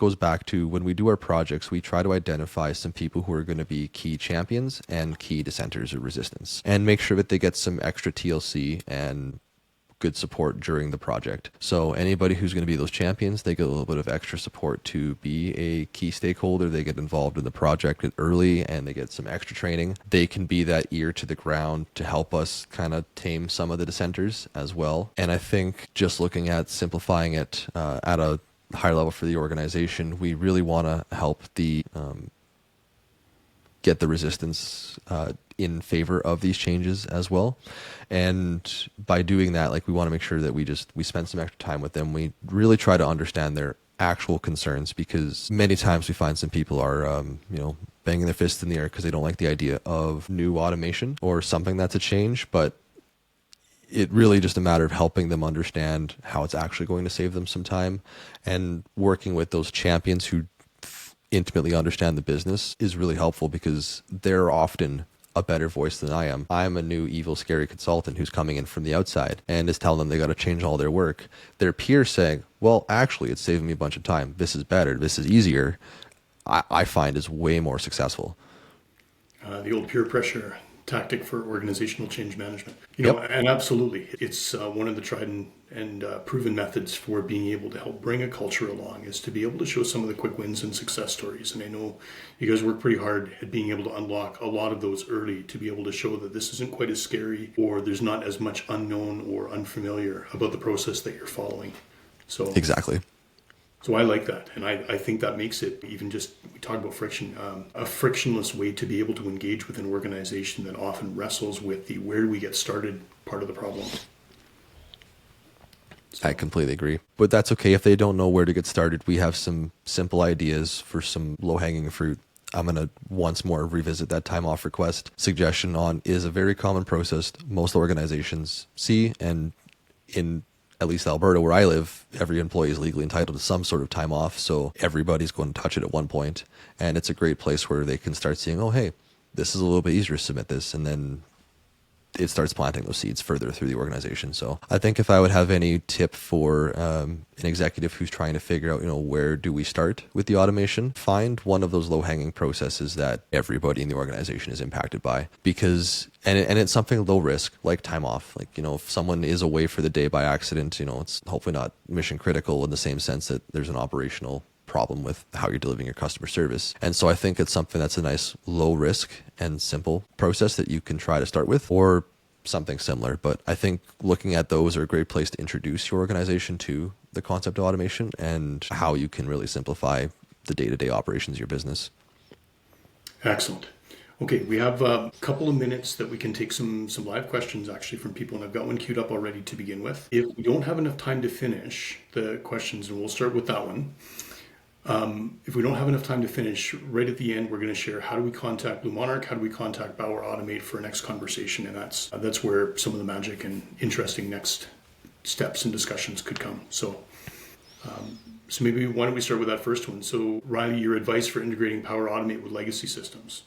goes back to when we do our projects, we try to identify some people who are going to be key champions and key dissenters or resistance, and make sure that they get some extra TLC and good support during the project. So anybody who's going to be those champions, they get a little bit of extra support to be a key stakeholder. They get involved in the project early and they get some extra training. They can be that ear to the ground to help us kind of tame some of the dissenters as well. And I think just looking at simplifying it at a higher level for the organization, we really want to help the get the resistance in favor of these changes as well. And by doing that, like, we want to make sure that we spend some extra time with them. We really try to understand their actual concerns, because many times we find some people are, banging their fists in the air because they don't like the idea of new automation or something that's a change. But it really just a matter of helping them understand how it's actually going to save them some time, and working with those champions who intimately understand the business is really helpful, because they're often a better voice than I am. I'm a new evil, scary consultant who's coming in from the outside and is telling them they got to change all their work. Their peers saying, well, actually, it's saving me a bunch of time. This is better. This is easier. I find is way more successful. The old peer pressure tactic for organizational change management. And absolutely, it's one of the tried and proven methods for being able to help bring a culture along, is to be able to show some of the quick wins and success stories. And I know you guys work pretty hard at being able to unlock a lot of those early, to be able to show that this isn't quite as scary, or there's not as much unknown or unfamiliar about the process that you're following. So Exactly. So I like that. And I think that makes it, even just, we talk about friction, a frictionless way to be able to engage with an organization that often wrestles with the where do we get started part of the problem. So. I completely agree. But that's okay if they don't know where to get started. We have some simple ideas for some low-hanging fruit. I'm going to once more revisit that time off request suggestion on is a very common process most organizations see, and in at least Alberta, where I live, every employee is legally entitled to some sort of time off. So everybody's going to touch it at one point. And it's a great place where they can start seeing, oh, hey, this is a little bit easier to submit this. And then it starts planting those seeds further through the organization. So I think if I would have any tip for an executive who's trying to figure out, where do we start with the automation, find one of those low-hanging processes that everybody in the organization is impacted by. Because, and it's something low risk, like time off. Like, if someone is away for the day by accident, it's hopefully not mission critical in the same sense that there's an operational problem with how you're delivering your customer service. And so I think it's something that's a nice low risk and simple process that you can try to start with, or something similar. But I think looking at those are a great place to introduce your organization to the concept of automation and how you can really simplify the day-to-day operations of your business. Excellent. Okay, we have a couple of minutes that we can take some live questions actually from people, and I've got one queued up already to begin with. If we don't have enough time to finish the questions, and we'll start with that one. If we don't have enough time to finish, right at the end, we're going to share how do we contact Blue Monarch, how do we contact Bauer Automate for a next conversation, and that's where some of the magic and interesting next steps and discussions could come. So maybe why don't we start with that first one? So Riley, your advice for integrating Power Automate with legacy systems?